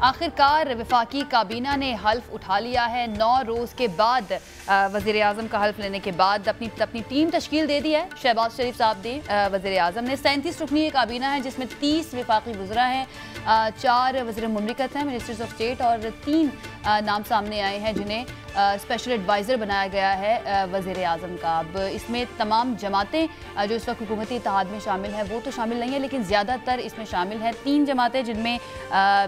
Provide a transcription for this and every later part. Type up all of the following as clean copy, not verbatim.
आखिरकार वफाकी काबीना ने हल्फ उठा लिया है। 9 रोज़ के बाद वज़ीर आज़म का हल्फ लेने के बाद अपनी टीम तश्कील दे दी है। शहबाज शरीफ साहब ने वज़ीर आज़म ने 37 रुकनी काबीना है जिसमें 30 वफाकी वज़रा हैं, 4 वज़ीर मुमलिकत हैं, मिनिस्टर्स ऑफ स्टेट, और 3 नाम सामने आए हैं जिन्हें स्पेशल एडवाइज़र बनाया गया है वज़ीर आज़म का। अब इसमें तमाम जमातें जो इस वक्त हुकूमती इत्तेहाद में शामिल हैं वो तो शामिल नहीं है, लेकिन ज़्यादातर इसमें शामिल हैं 3 जमातें जिनमें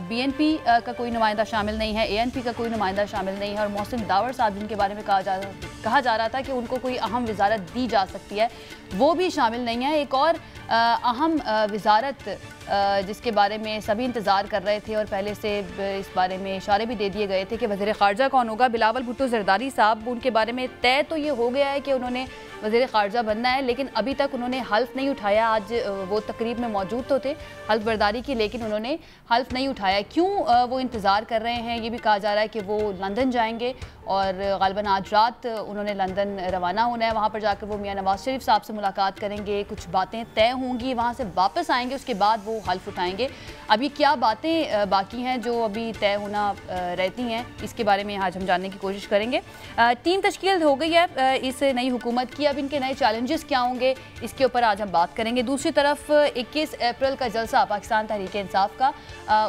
BNP का कोई नुमाइंदा शामिल नहीं है, ANP का कोई नुमाइंदा शामिल नहीं है, और मोहसिन दावर साहब जिनके बारे में कहा जा रहा था कि उनको कोई अहम वजारत दी जा सकती है वो भी शामिल नहीं है। एक और अहम वजारत जिसके बारे में सभी इंतज़ार कर रहे थे और पहले से इस बारे में इशारे भी दे दिए गए थे कि वज़ीर ख़ारजा कौन होगा, बिलावल भुट्टो ज़रदारी साहब, उनके बारे में तय तो ये हो गया है कि उन्होंने वज़ीर ख़ारजा बनना है, लेकिन अभी तक उन्होंने हल्फ नहीं उठाया। आज वो तकरीब में मौजूद तो थे हल्फ बर्दारी की, लेकिन उन्होंने हल्फ नहीं उठाया। क्यों वो इंतज़ार कर रहे हैं, ये भी कहा जा रहा है कि वो लंदन जाएंगे और ग़ालिबन आज रात उन्होंने लंदन रवाना होना है। वहाँ पर जाकर वो मियाँ नवाज़ शरीफ साहब से मुलाकात करेंगे, कुछ बातें तय होंगी, वहाँ से वापस आएंगे, उसके बाद वो हल्फ उठाएंगे। अभी क्या बातें बाकी हैं जो अभी तय होना रहती हैं, इसके बारे में आज हम जानने की कोशिश करेंगे। टीम तश्कील हो गई है इस नई हुकूमत की, अब इनके नए चैलेंजेस क्या होंगे इसके ऊपर आज हम बात करेंगे। दूसरी तरफ 21 अप्रैल का जलसा पाकिस्तान तहरीक इंसाफ का,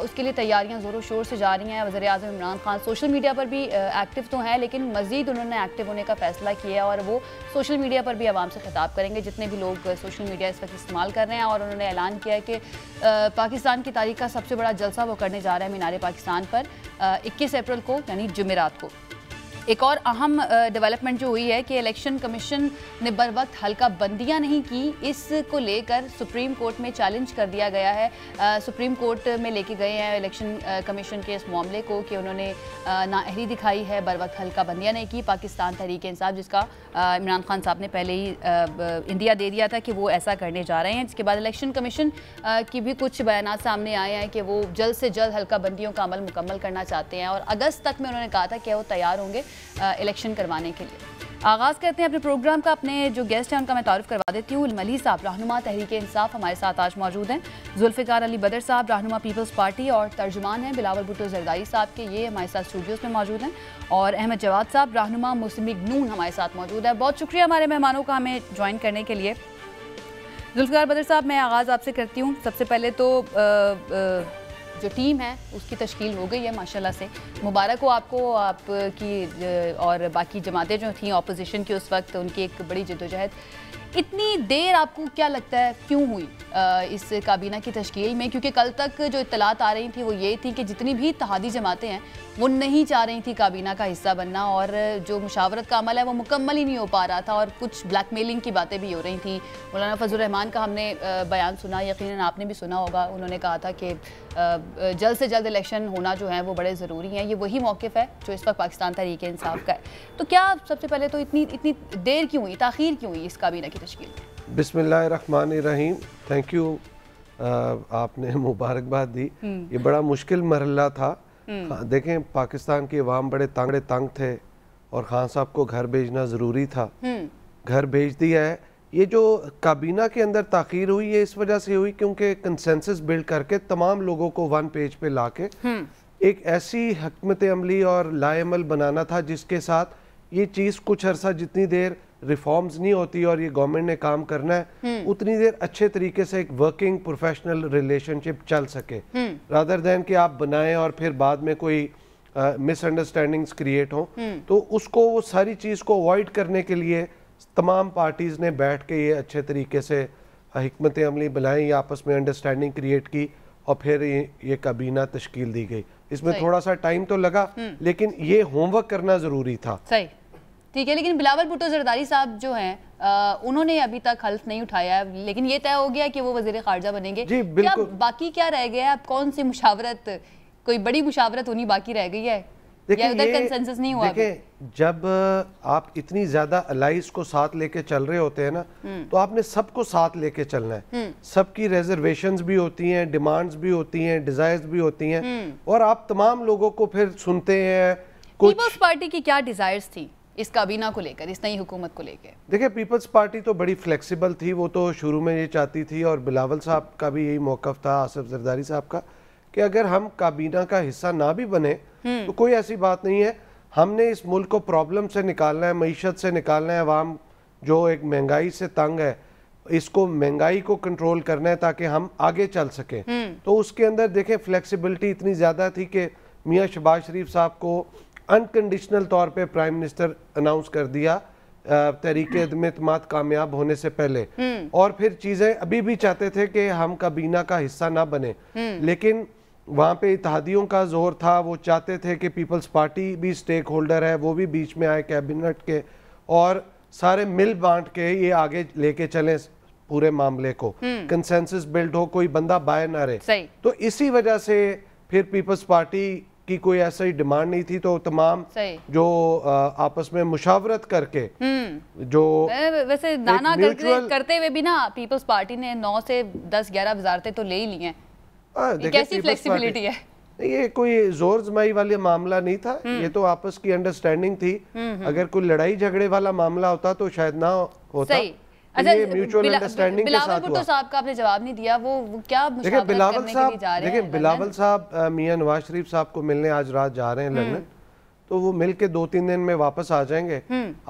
उसके लिए तैयारियां ज़ोरों शोर से जारी हैं। वज़ीर आज़म इमरान खान सोशल मीडिया पर भी एक्टिव तो हैं, लेकिन मज़ीद उन्होंने एक्टिव होने का फ़ैसला किया और वो सोशल मीडिया पर भी आवाम से खिताब करेंगे, जितने भी लोग सोशल मीडिया इस वक्त इस्तेमाल कर रहे हैं। और उन्होंने ऐलान किया है कि पाकिस्तान की तारीख का सबसे बड़ा जलसा वो करने जा रहे हैं मीनार पाकिस्तान पर 21 अप्रैल को, यानी जुमेरात को। एक और अहम डेवलपमेंट जो हुई है कि इलेक्शन कमीशन ने बर वक्त हल्का बंदियां नहीं की, इसको लेकर सुप्रीम कोर्ट में चैलेंज कर दिया गया है। सुप्रीम कोर्ट में लेके गए हैं इलेक्शन कमीशन के इस मामले को कि उन्होंने नाअहली दिखाई है, बर वक्त हल्का बंदियां नहीं की। पाकिस्तान तहरीक इंसाफ, जिसका इमरान खान साहब ने पहले ही इंडिया दे दिया था कि वो ऐसा करने जा रहे हैं। इसके बाद इलेक्शन कमीशन की भी कुछ बयान सामने आए हैं कि वो जल्द से जल्द हल्का बंदियों का अमल मुकम्मल करना चाहते हैं, और अगस्त तक में उन्होंने कहा था कि वो तैयार होंगे इलेक्शन करवाने के लिए। आगाज़ करते हैं अपने प्रोग्राम का। अपने जो गेस्ट हैं उनका मैं तारुफ करवा देती हूँ। मली साहब रहनुमा तहरीक इंसाफ हमारे साथ आज मौजूद हैं। जुल्फ़िकार अली बदर साहब रहनुमा पीपल्स पार्टी और तर्जुमान हैं बिलावल भुट्टो ज़रदारी साहब के, ये हमारे साथ स्टूडियोज़ में मौजूद हैं। और अहमद जवाद साहब रहनुमा मुस्लिम लीग नून हमारे साथ मौजूद है। बहुत शुक्रिया हमारे मेहमानों का हमें ज्वाइन करने के लिए। जुल्फ़िकार बदर साहब, मैं आगाज़ आपसे करती हूँ। सबसे पहले तो जो टीम है उसकी तश्कील हो गई है माशाल्लाह से, मुबारक हो आपको, आपकी और बाकी जमातें जो थी अपोजिशन की उस वक्त, उनकी एक बड़ी जद्दोजहद। इतनी देर आपको क्या लगता है क्यों हुई इस काबीना की तश्कील में? क्योंकि कल तक जो इत्तलात आ रही थी वो ये थी कि जितनी भी इत्तेहादी जमातें हैं वो नहीं चाह रही थी काबीना का हिस्सा बनना, और जो मुशावरत का अमल है वो मुकम्मल ही नहीं हो पा रहा था, और कुछ ब्लैकमेलिंग की बातें भी हो रही थी। मौलाना फजल रहमान का हमने बयान सुना, यकीनन आपने भी सुना होगा, उन्होंने कहा था कि जल्द से जल्द इलेक्शन होना जो है वो बड़े ज़रूरी हैं। ये वही मौक़िफ़ है जो इस वक्त पाकिस्तान तहरीक इंसाफ का है। तो क्या सबसे पहले तो इतनी देर क्यों हुई, ताख़ीर क्यों हुई इस काबीना की तश्कील में? बिस्मिल्लाहिर्रहमानिर्रहीम। थैंक यू, आपने मुबारकबाद दी। ये बड़ा मुश्किल मरहला था। देखें, पाकिस्तान की अवाम बड़े तंग थे और खान साहब को घर भेजना ज़रूरी था, घर भेज दिया है। ये जो काबीना के अंदर ताख़ीर हुई है इस वजह से हुई क्योंकि कंसेंसस बिल्ड करके तमाम लोगों को वन पेज पे लाके एक ऐसी हकमत अमली और लाएमल बनाना था जिसके साथ ये चीज़ कुछ अरसा, जितनी देर रिफॉर्म्स नहीं होती और ये गवर्नमेंट ने काम करना है उतनी देर अच्छे तरीके से एक वर्किंग प्रोफेशनल रिलेशनशिप चल सके, रादर दैन कि आप बनाएं और फिर बाद में कोई मिसअंडरस्टैंडिंग्स क्रिएट हो। तो उसको, वो सारी चीज़ को अवॉइड करने के लिए तमाम पार्टीज़ ने बैठ के ये अच्छे तरीके से हिकमत अमली बनाई, आपस में अंडरस्टैंडिंग क्रिएट की और फिर ये काबीना तश्कील दी गई। इसमें थोड़ा सा टाइम तो लगा, लेकिन ये होमवर्क करना ज़रूरी था। सही, ठीक है। लेकिन बिलावल भुट्टो ज़रदारी साहब जो हैं उन्होंने अभी तक हल्फ नहीं उठाया, लेकिन ये तय हो गया कि वो वज़ीर ख़ारजा बनेंगे। जी बिल्कुल। बाकी क्या रह गया? अब कौन सी मुशावरत, कोई बड़ी मुशावरत होनी बाकी रह गई है? कंसेंसस नहीं हुआ? देखिए, जब आप इतनी ज्यादा अलाइज को साथ लेके चल रहे होते हैं ना, तो आपने सबको साथ लेके चलना है। सबकी रिजर्वेशंस भी होती हैं, डिमांड्स भी होती हैं, डिजायर्स भी होती हैं, और आप तमाम लोगों को फिर सुनते हैं। पीपल्स पार्टी की क्या डिजायर्स थी इस काबीना को लेकर, इस नई हुकूमत को लेकर? देखिए, पीपल्स पार्टी तो बड़ी फ्लेक्सिबल थी, वो तो शुरू में ये चाहती थी, और बिलावल साहब का भी यही मौक़िफ़ था, आसिफ जरदारी साहब का, कि अगर हम काबीना का हिस्सा ना भी बने तो कोई ऐसी बात नहीं है। हमने इस मुल्क को प्रॉब्लम से निकालना है, मईशत से निकालना है, अवाम जो एक महंगाई से तंग है, इसको महंगाई को कंट्रोल करना है ताकि हम आगे चल सकें। तो उसके अंदर देखें फ्लेक्सिबिलिटी इतनी ज़्यादा थी कि मियाँ शहबाज शरीफ साहब को अनकंडीशनल तौर पे प्राइम मिनिस्टर अनाउंस कर दिया तहरीक एतमाद कामयाब होने से पहले, और फिर चीज़ें अभी भी चाहते थे कि हम काबीना का हिस्सा ना बने, लेकिन वहाँ पे इत्तेहादियों का जोर था। वो चाहते थे कि पीपल्स पार्टी भी स्टेक होल्डर है, वो भी बीच में आए कैबिनेट के, और सारे मिल बांट के ये आगे लेके चलें पूरे मामले को, कंसेंसस बिल्ड हो, कोई बंदा बाय ना रहे। तो इसी वजह से फिर पीपल्स पार्टी की कोई ऐसा ही डिमांड नहीं थी, तो तमाम जो आपस में मुशावरत करके जो वैसे नाना करते हुए भी ना पीपल्स पार्टी ने 9 से 10-11 वजारतें तो ले ही ली हैं। कैसी फ्लेक्सिबिलिटी है? ये कोई जोर जमाई वाला मामला नहीं था, ये तो आपस की अंडरस्टैंडिंग थी। अगर कोई लड़ाई झगड़े वाला मामला होता तो शायद ना होता। अच्छा, ये म्यूचुअल अंडरस्टैंडिंग के साथ हुआ। साहब का आपने जवाब नहीं दिया, वो क्या देखिए बिलावल साहब मियां नवाज शरीफ साहब को मिलने आज रात जा रहे हैं लंदन, तो वो मिल के 2-3 दिन में वापस आ जाएंगे,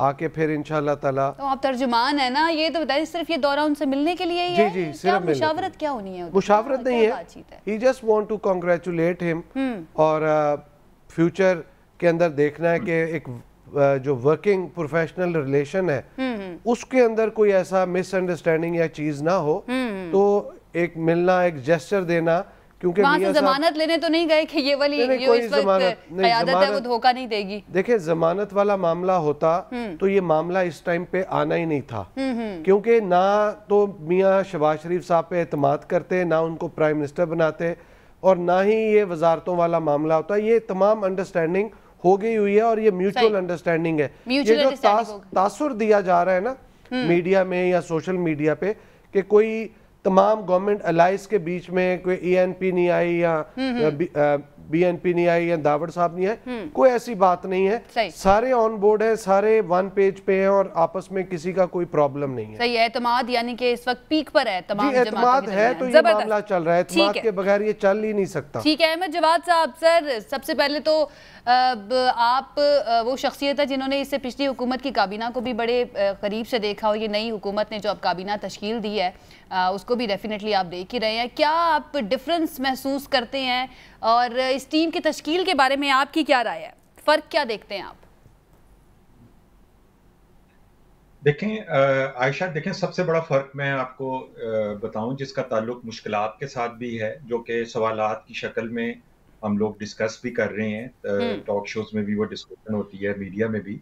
आके फिर इंशाल्लाह ताला। तो आप तर्जुमान है ना, ये तो बताइए सिर्फ ये दौरा उनसे मिलने के लिए ही है? जी, क्या मुशावरत क्या होनी है? मुशावरत नहीं है, he just want to congratulate him, और फ्यूचर के अंदर देखना है कि एक जो वर्किंग प्रोफेशनल रिलेशन है उसके अंदर कोई ऐसा मिसअंडरस्टैंडिंग या चीज ना हो, तो एक मिलना, एक जेस्चर देना, क्योंकि वहां से जमानत लेने तो नहीं गए कि ये वाली जो इस वक्त क़यादत है वो धोखा नहीं देगी? देखिए जमानत वाला मामला होता तो ये मामला इस टाइम पे आना ही नहीं था, क्योंकि ना तो मियाँ शहबाज शरीफ साहब पे एतमाद करते, ना उनको प्राइम मिनिस्टर बनाते, और ना ही ये वजारतों वाला मामला होता। ये तमाम अंडरस्टैंडिंग हो गई हुई है, और ये म्यूचुअल अंडरस्टैंडिंग है। ये जो तासुर दिया जा रहा है ना मीडिया में या सोशल मीडिया पे कि कोई तमाम गवर्नमेंट अलाइंस के बीच में कोई ENP नहीं आई या BNP नहीं आई या दावड़ साहब नहीं आए, कोई ऐसी बात नहीं है। सारे ऑन बोर्ड है, सारे वन पेज पे हैं, और आपस में किसी का कोई प्रॉब्लम नहीं है। सही है, एतमाद यानी कि इस वक्त पीक पर है तमाम एतमाद है, तो ये मामला चल रहा है, एतमाद के बगैर ये चल ही नहीं सकता। ठीक है अहमद जवाद साहब, सर सबसे पहले तो आप वो शख्सियत है जिन्होंने इससे पिछली हुकूमत की काबीना को भी बड़े करीब से देखा, और ये नई हुकूमत ने जो अब काबीना तश्कील दी है उसको भी डेफिनेटली आप देख ही रहे हैं। क्या आप डिफरेंस महसूस करते हैं, और इस टीम की तश्कील के बारे में आपकी क्या राय है? फ़र्क क्या देखते हैं आप? देखें आयशा, देखें सबसे बड़ा फ़र्क मैं आपको बताऊं जिसका ताल्लुक मुश्किलात के साथ भी है, जो कि सवालात की शक्ल में हम लोग डिस्कस भी कर रहे हैं, टॉक शोज में भी वो डिस्कशन होती है, मीडिया में भी।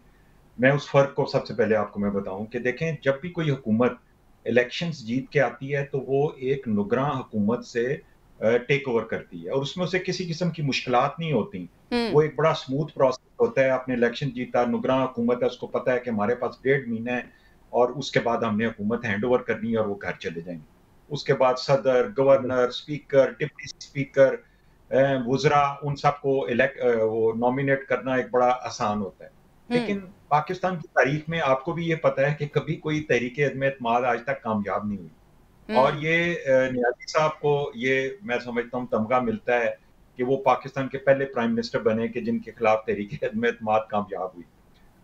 मैं उस फ़र्क को सबसे पहले आपको मैं बताऊं कि देखें जब भी कोई हुकूमत इलेक्शंस जीत के आती है तो वो एक नुगरां हुकूमत से टेक ओवर करती है, और उसमें उसे किसी किस्म की मुश्किलात नहीं होती। वो एक बड़ा स्मूथ प्रोसेस होता है। आपने इलेक्शन जीता, नुगरां हुकूमत है, उसको पता है कि हमारे पास 1.5 महीना है और उसके बाद हमने हुकूमत हैंड ओवर करनी है और वो घर चले जाएंगे। उसके बाद सदर, गवर्नर, स्पीकर, डिप्टी स्पीकर, वुज़रा, उन सबको वो नॉमिनेट करना एक बड़ा आसान होता है। लेकिन पाकिस्तान की तारीख में आपको भी ये पता है कि कभी कोई तहरीक-ए-एतमाद आज तक कामयाब नहीं हुई, और ये नियाज़ी साहब को ये मैं समझता हूँ तमगा मिलता है कि वो पाकिस्तान के पहले प्राइम मिनिस्टर बने कि जिनके खिलाफ तहरीक-ए-एतमाद कामयाब हुई।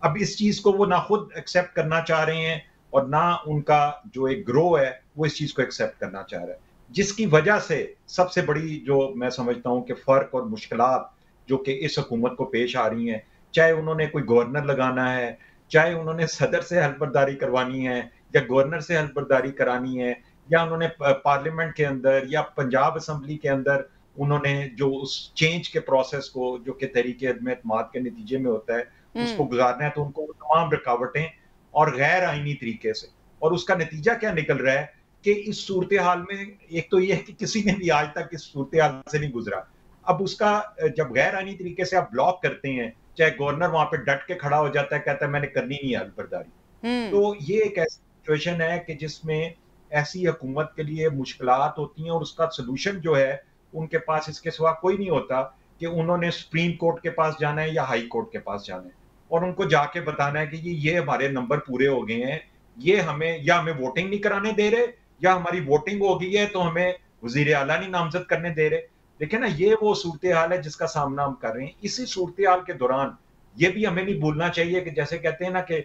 अब इस चीज को वो ना खुद एक्सेप्ट करना चाह रहे हैं और ना उनका जो एक ग्रो है वो इस चीज को एक्सेप्ट करना चाह रहा है, जिसकी वजह से सबसे बड़ी जो मैं समझता हूँ कि फर्क और मुश्किलात जो कि इस हुकूमत को पेश आ रही हैं, चाहे उन्होंने कोई गवर्नर लगाना है, चाहे उन्होंने सदर से हल्फबर्दारी करवानी है या गवर्नर से हल्फबर्दारी करानी है, या उन्होंने पार्लियामेंट के अंदर या पंजाब असम्बली के अंदर उन्होंने जो उस चेंज के प्रोसेस को जो कि तहरीक-ए-एतमाद के नतीजे में होता है उसको गुजारना है, तो उनको तमाम रुकावटें और गैर आईनी तरीके से, और उसका नतीजा क्या निकल रहा है कि इस सूरत हाल में एक तो ये है कि किसी ने भी आज तक इस सूरत हाल से नहीं गुजरा। अब उसका जब गैर आईनी तरीके से आप ब्लॉक करते हैं, चाहे गवर्नर वहां पे डट के खड़ा हो जाता है, कहता है मैंने करनी नहीं है हल्फबर्दारी, तो ये एक ऐसी सिचुएशन है कि जिसमें ऐसी हुकूमत के लिए मुश्किलात होती हैं, और उसका सोल्यूशन जो है उनके पास इसके सिवा कोई नहीं होता कि उन्होंने सुप्रीम कोर्ट के पास जाना है या हाई कोर्ट के पास जाना है और उनको जाके बताना है कि ये हमारे नंबर पूरे हो गए हैं, ये हमें या हमें वोटिंग नहीं कराने दे रहे, या हमारी वोटिंग हो गई है तो हमें वजीर आला नहीं नामजद करने दे रहे। लेकिन ना ये वो सूरत हाल है जिसका सामना हम कर रहे हैं। इसी सूरत हाल के दौरान ये भी हमें नहीं भूलना चाहिए कि जैसे कहते हैं ना कि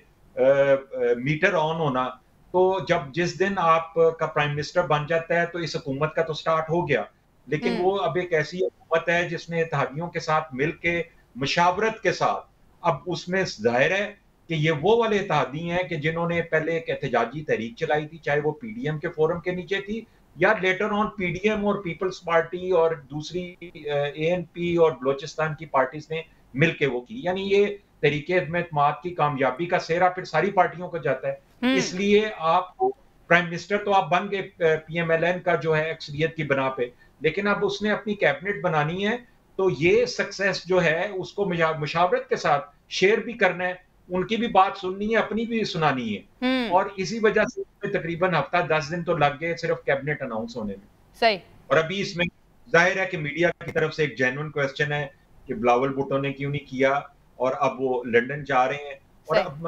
मीटर ऑन होना, तो जब जिस दिन आपका प्राइम मिनिस्टर बन जाता है तो इस हुकूमत का तो स्टार्ट हो गया, लेकिन वो अब एक ऐसी हुकूमत है जिसने इत्तेहादियों के साथ मिलके मशावरत के साथ, अब उसमें ज़ाहिर है कि ये वो वाले इत्तेहादी हैं कि जिन्होंने पहले एक एहतजाजी तहरीक चलाई थी, चाहे वो पीडीएम के फोरम के नीचे थी या लेटर ऑन पीडीएम और पीपल्स पार्टी और दूसरी एएनपी और बलोचिस्तान की पार्टीज ने मिलके वो की। यानी ये तरीके इत्मीनात की कामयाबी का सेहरा फिर सारी पार्टियों को जाता है। इसलिए आपको प्राइम मिनिस्टर तो आप बन गए पीएमएलएन का जो है अक्सरियत की बना पे, लेकिन अब उसने अपनी कैबिनेट बनानी है, तो ये सक्सेस जो है उसको मुशावरत के साथ शेयर भी करना है, उनकी भी बात सुननी है, अपनी भी सुनानी है। और इसी वजह से तकरीबन हफ्ता 10 दिन तो लग गए सिर्फ कैबिनेट अनाउंस होने में। सही। और अभी इसमें जाहिर है कि मीडिया की तरफ से एक जेन्युइन क्वेश्चन है कि बिलावल भुट्टो ने क्यों नहीं किया, और अब वो लंदन जा रहे हैं। और अब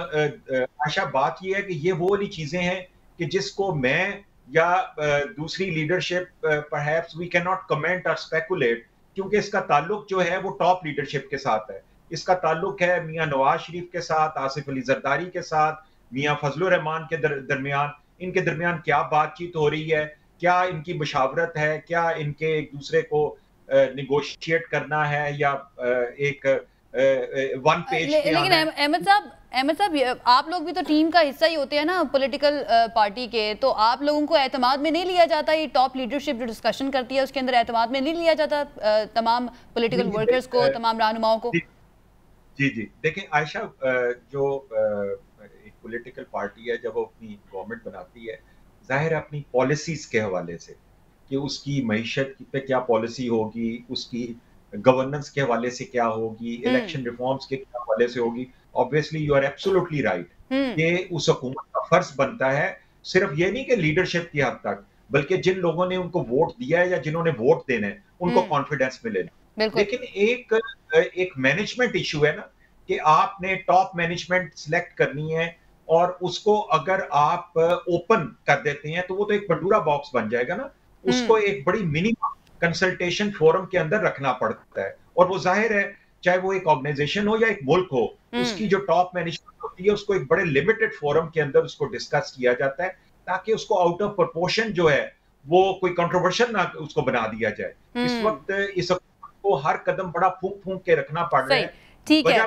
आशा बात ये है कि ये वो वाली चीजें हैं कि जिसको मैं या दूसरी leadership perhaps we can not comment और स्पेकुलेट, क्योंकि इसका ताल्लुक जो है वो टॉप लीडरशिप के साथ है। इसका ताल्लुक है मियां नवाज शरीफ के साथ, आसिफ अली जरदारी के साथ, मियां फजलुर रहमान के दरमियान। इनके दरमियान क्या बातचीत हो रही है, क्या इनकी मशावरत है, क्या इनके एक दूसरे को निगोशिएट करना है, या एक वन पेज पे लेकिन अहमद साहब आप लोग भी तो टीम का हिस्सा ही होते हैं ना पॉलिटिकल पार्टी के, तो आप लोगों को एतमाद में नहीं लिया जाता? ये टॉप लीडरशिप जो डिस्कशन करती है उसके अंदर एतमाद में नहीं लिया जाता तमाम पॉलिटिकल वर्कर्स को, तमाम रहनुमाओं को? जी जी, देखें आयशा, जो एक पॉलिटिकल पार्टी है जब वो अपनी गवर्नमेंट बनाती है, जाहिर है अपनी पॉलिसीज के हवाले से कि उसकी मईशत पे क्या पॉलिसी होगी, उसकी गवर्नेंस के हवाले से क्या होगी, इलेक्शन रिफॉर्म्स के हवाले से होगी। Obviously you are absolutely right कि उस हुकूमत का फर्ज बनता है सिर्फ ये नहीं कि लीडरशिप की हद तक, बल्कि जिन लोगों ने उनको वोट दिया है या जिन्होंने वोट देना है उनको कॉन्फिडेंस मिले। लेकिन एक मैनेजमेंट इशू है ना कि आपने टॉप मैनेजमेंट सिलेक्ट करनी है, और उसको अगर आप ओपन कर देते हैं तो वो तो एक पंडोरा बॉक्स बन जाएगा ना। उसको एक बड़ी मिनिमम कंसल्टेशन फोरम के अंदर रखना पड़ता है, और वो जाहिर है चाहे वो एक ऑर्गेनाइजेशन हो या एक मुल्क हो, उसकी जो टॉप मैनेजमेंट होती है उसको एक बड़े लिमिटेड फोरम के अंदर उसको डिस्कस किया जाता है, ताकि उसको आउट ऑफ प्रोपोर्शन जो है वो कोई कंट्रोवर्शियल ना उसको बना दिया जाए। इस वक्त इस को हर कदम बड़ा फूंक फूंक के रखना पड़ रहा है। ठीक है।